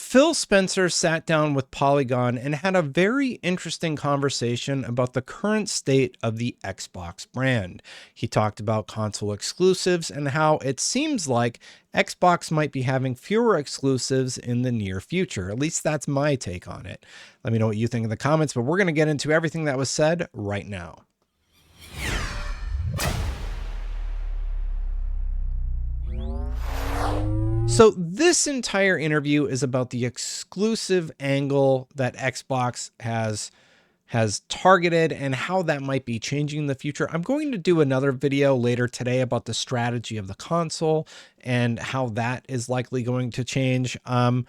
Phil Spencer sat down with Polygon and had a very interesting conversation about the current state of the Xbox brand. He talked about console exclusives and how it seems like Xbox might be having fewer exclusives in the near future. At least that's my take on it. Let me know what you think in the comments, but we're going to get into everything that was said right now. So this entire interview is about the exclusive angle that Xbox has targeted and how that might be changing in the future. I'm going to do another video later today about the strategy of the console and how that is likely going to change. Man,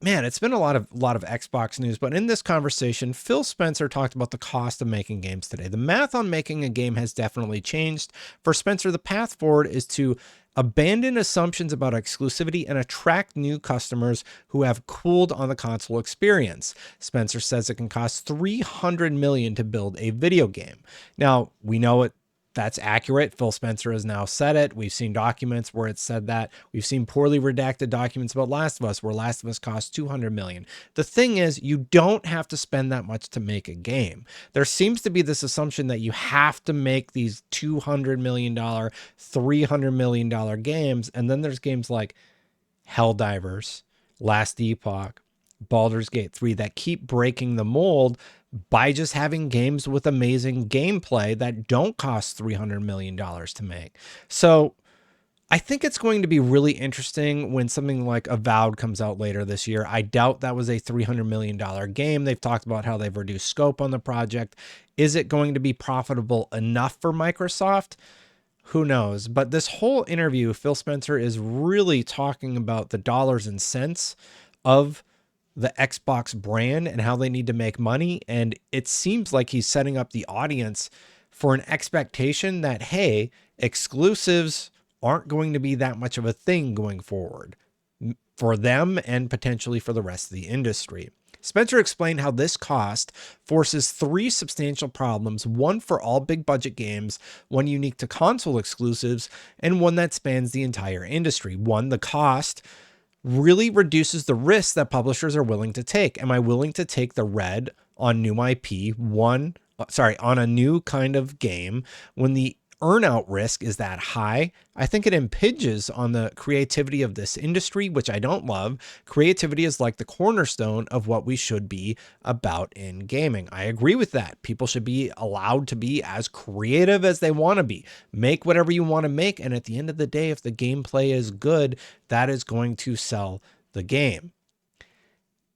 it's been a lot of Xbox news, but in this conversation, Phil Spencer talked about the cost of making games today. The math on making a game has definitely changed. For Spencer, the path forward is to abandon assumptions about exclusivity and attract new customers who have cooled on the console experience. Spencer says it can cost $300 million to build a video game. Now, we know that's accurate. Phil Spencer has now said it. We've seen documents where it said that. We've seen poorly redacted documents about Last of Us, where Last of Us cost $200 million. The thing is, you don't have to spend that much to make a game. There seems to be this assumption that you have to make these $200 million, $300 million games. And then there's games like Helldivers, Last Epoch, Baldur's Gate 3 that keep breaking the mold by just having games with amazing gameplay that don't cost $300 million to make. So I think it's going to be really interesting when something like Avowed comes out later this year. I doubt that was a $300 million game. They've talked about how they've reduced scope on the project. Is it going to be profitable enough for Microsoft? Who knows? But this whole interview, Phil Spencer is really talking about the dollars and cents of the Xbox brand and how they need to make money. And it seems like he's setting up the audience for an expectation that, hey, exclusives aren't going to be that much of a thing going forward for them and potentially for the rest of the industry. Spencer explained how this cost forces three substantial problems, one for all big budget games, one unique to console exclusives, and one that spans the entire industry. One, the cost really reduces the risk that publishers are willing to take. Am I willing to take the red on new IP, on a new kind of game when the earnout risk is that high? I think it impinges on the creativity of this industry, which I don't love. Creativity is like the cornerstone of what we should be about in gaming. I agree with that. People should be allowed to be as creative as they want to be. Make whatever you want to make. And at the end of the day, if the gameplay is good, that is going to sell the game.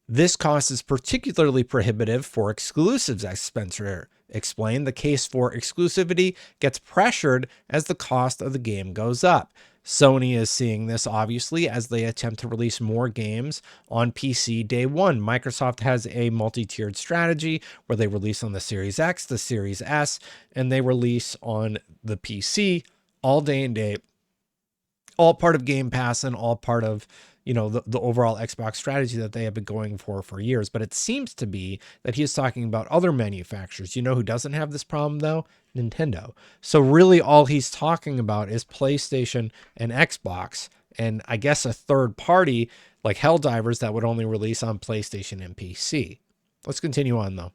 This cost is particularly prohibitive for exclusives, as Spencer explained. The case for exclusivity gets pressured as the cost of the game goes up. Sony is seeing this, obviously, as they attempt to release more games on PC day one. Microsoft has a multi-tiered strategy where they release on the Series X, the Series S, and they release on the PC all day and day, all part of Game Pass and all part of the overall Xbox strategy that they have been going for years. But it seems to be that he is talking about other manufacturers. You know who doesn't have this problem, though? Nintendo. So really all he's talking about is PlayStation and Xbox, and I guess a third party like Helldivers that would only release on PlayStation and PC. Let's continue on, though.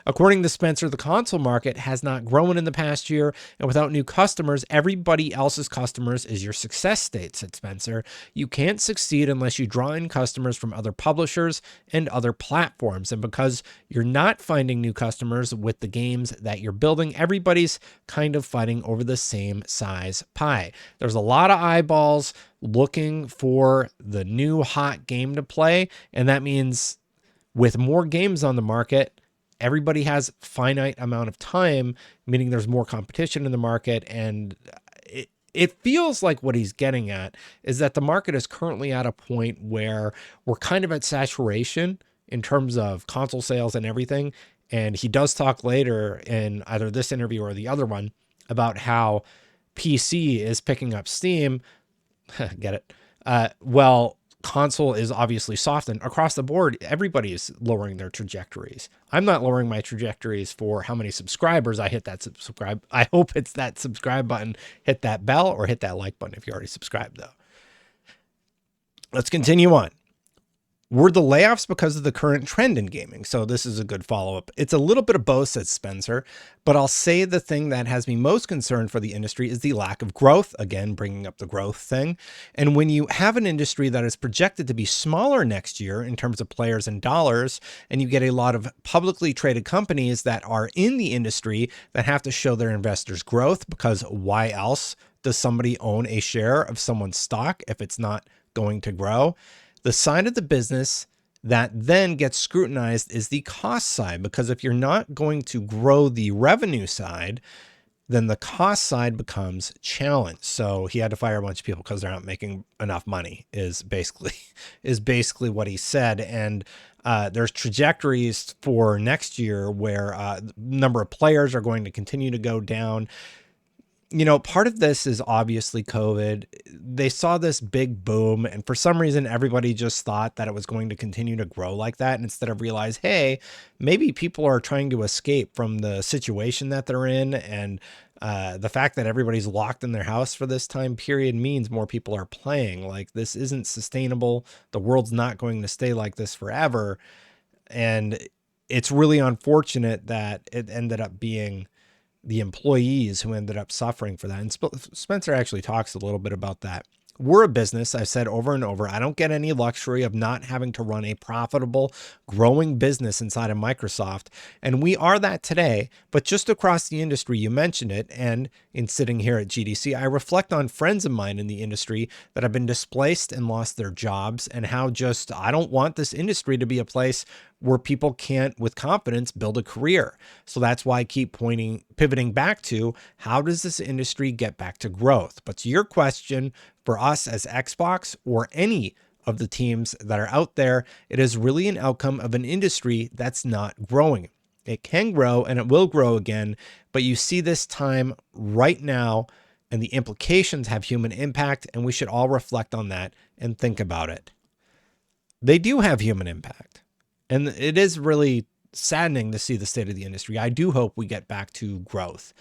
According to Spencer, the console market has not grown in the past year, and without new customers, everybody else's customers is your success state, said Spencer. You can't succeed unless you draw in customers from other publishers and other platforms. And because you're not finding new customers with the games that you're building, everybody's kind of fighting over the same size pie. There's a lot of eyeballs looking for the new hot game to play, and that means with more games on the market, everybody has finite amount of time, meaning there's more competition in the market. And it feels like what he's getting at is that the market is currently at a point where we're kind of at saturation in terms of console sales and everything. And he does talk later in either this interview or the other one about how PC is picking up steam. Get it? Well, console is obviously softened across the board. Everybody is lowering their trajectories. I'm not lowering my trajectories for how many subscribers I hit that subscribe. I hope it's that subscribe button, hit that bell, or hit that like button if you already subscribed, though. Let's continue on. Were the layoffs because of the current trend in gaming? So this is a good follow-up. It's a little bit of both, says Spencer, but I'll say the thing that has me most concerned for the industry is the lack of growth. Again, bringing up the growth thing. And when you have an industry that is projected to be smaller next year in terms of players and dollars, and you get a lot of publicly traded companies that are in the industry that have to show their investors growth, because why else does somebody own a share of someone's stock if it's not going to grow? The side of the business that then gets scrutinized is the cost side, because if you're not going to grow the revenue side, then the cost side becomes challenged. So he had to fire a bunch of people because they're not making enough money is basically what he said. And there's trajectories for next year where number of players are going to continue to go down. You know, part of this is obviously COVID. They saw this big boom, and for some reason, everybody just thought that it was going to continue to grow like that. And instead of realize, hey, maybe people are trying to escape from the situation that they're in. And the fact that everybody's locked in their house for this time period means more people are playing. Like, this isn't sustainable. The world's not going to stay like this forever. And it's really unfortunate that it ended up being the employees who ended up suffering for that. And Spencer actually talks a little bit about that. We're a business, I've said over and over, I don't get any luxury of not having to run a profitable, growing business inside of Microsoft. And we are that today, but just across the industry, you mentioned it. And in sitting here at GDC, I reflect on friends of mine in the industry that have been displaced and lost their jobs, and how just, I don't want this industry to be a place where people can't, with confidence, build a career. So that's why I keep pivoting back to, how does this industry get back to growth? But to your question, for us as Xbox or any of the teams that are out there, it is really an outcome of an industry that's not growing. It can grow and it will grow again, but you see this time right now, and the implications have human impact, and we should all reflect on that and think about it. They do have human impact. And it is really saddening to see the state of the industry. I do hope we get back to growth.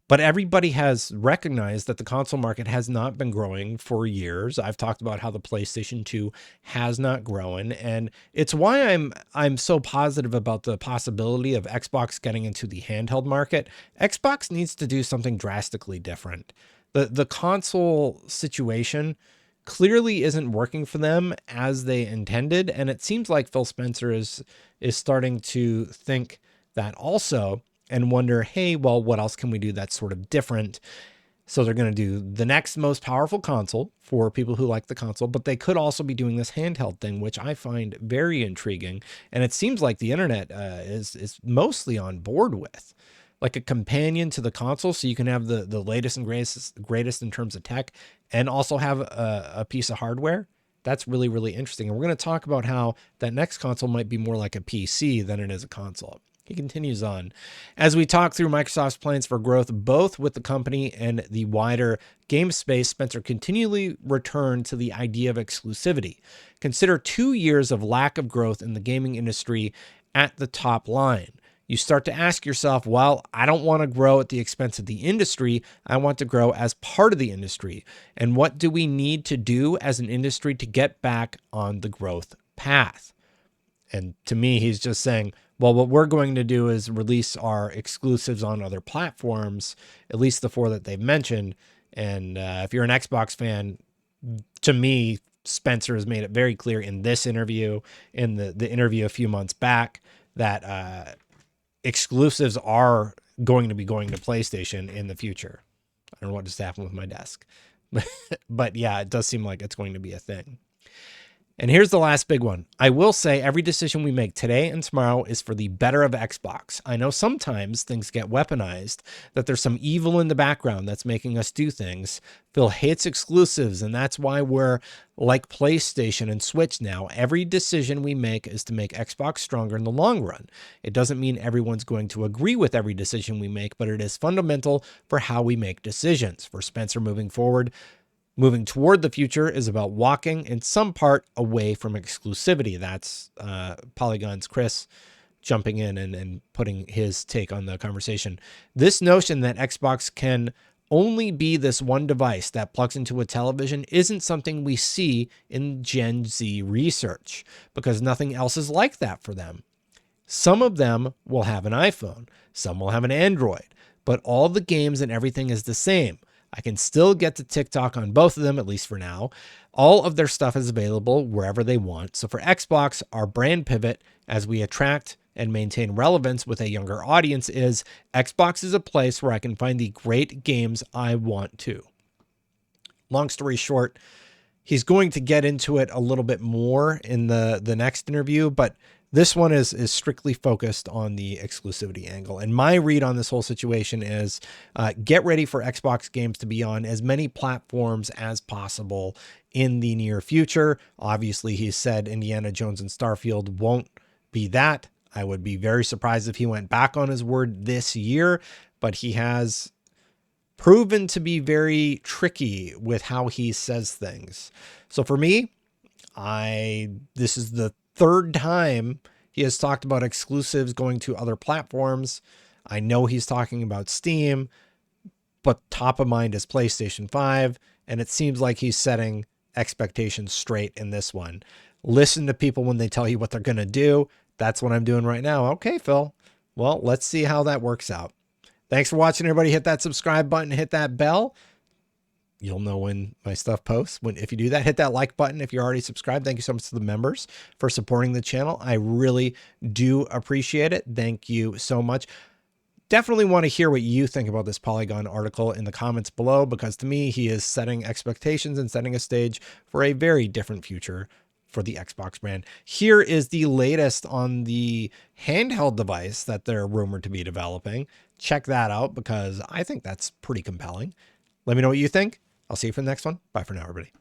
But everybody has recognized that the console market has not been growing for years. I've talked about how the PlayStation 2 has not grown, and it's why I'm so positive about the possibility of Xbox getting into the handheld market. Xbox needs to do something drastically different. The console situation clearly isn't working for them as they intended, and it seems like Phil Spencer is starting to think that also, and wonder, hey, well, what else can we do that's sort of different? So they're going to do the next most powerful console for people who like the console, but they could also be doing this handheld thing, which I find very intriguing. And it seems like the internet is mostly on board with, like a companion to the console, so you can have the latest and greatest in terms of tech, and also have a piece of hardware. That's really, really interesting. And we're going to talk about how that next console might be more like a PC than it is a console. He continues on. As we talk through Microsoft's plans for growth, both with the company and the wider game space, Spencer continually returned to the idea of exclusivity. Consider 2 years of lack of growth in the gaming industry at the top line. You start to ask yourself, well, I don't want to grow at the expense of the industry. I want to grow as part of the industry. And what do we need to do as an industry to get back on the growth path? And to me, he's just saying, well, what we're going to do is release our exclusives on other platforms, at least the 4 that they've mentioned. And if you're an Xbox fan, to me, Spencer has made it very clear in this interview, in the interview a few months back, that exclusives are going to be going to PlayStation in the future. I don't know what just happened with my desk. But yeah, it does seem like it's going to be a thing. And here's the last big one. I will say every decision we make today and tomorrow is for the better of Xbox. I know sometimes things get weaponized, that there's some evil in the background that's making us do things. Phil hates exclusives, and that's why we're like PlayStation and Switch now. Every decision we make is to make Xbox stronger in the long run. It doesn't mean everyone's going to agree with every decision we make, but it is fundamental for how we make decisions. For Spencer moving forward, moving toward the future is about walking in some part away from exclusivity. That's Polygon's Chris jumping in and putting his take on the conversation. This notion that Xbox can only be this one device that plugs into a television isn't something we see in Gen Z research, because nothing else is like that for them. Some of them will have an iPhone, some will have an Android, but all the games and everything is the same. I can still get to TikTok on both of them, at least for now. All of their stuff is available wherever they want. So for Xbox, our brand pivot as we attract and maintain relevance with a younger audience is Xbox is a place where I can find the great games I want to. Long story short, he's going to get into it a little bit more in the next interview, but this one is strictly focused on the exclusivity angle. And my read on this whole situation is get ready for Xbox games to be on as many platforms as possible in the near future. Obviously, he said Indiana Jones and Starfield won't be that. I would be very surprised if he went back on his word this year, but he has proven to be very tricky with how he says things. So for me, this is the third time he has talked about exclusives going to other platforms. I know he's talking about Steam, but top of mind is PlayStation 5, and it seems like he's setting expectations straight in this one. Listen to people when they tell you what they're going to do. That's what I'm doing right now. Okay, Phil. Well, let's see how that works out. Thanks for watching, everybody. Hit that subscribe button, hit that bell. You'll know when my stuff posts. If you do that, hit that like button if you're already subscribed. Thank you so much to the members for supporting the channel. I really do appreciate it. Thank you so much. Definitely want to hear what you think about this Polygon article in the comments below, because to me, he is setting expectations and setting a stage for a very different future for the Xbox brand. Here is the latest on the handheld device that they're rumored to be developing. Check that out, because I think that's pretty compelling. Let me know what you think. I'll see you for the next one. Bye for now, everybody.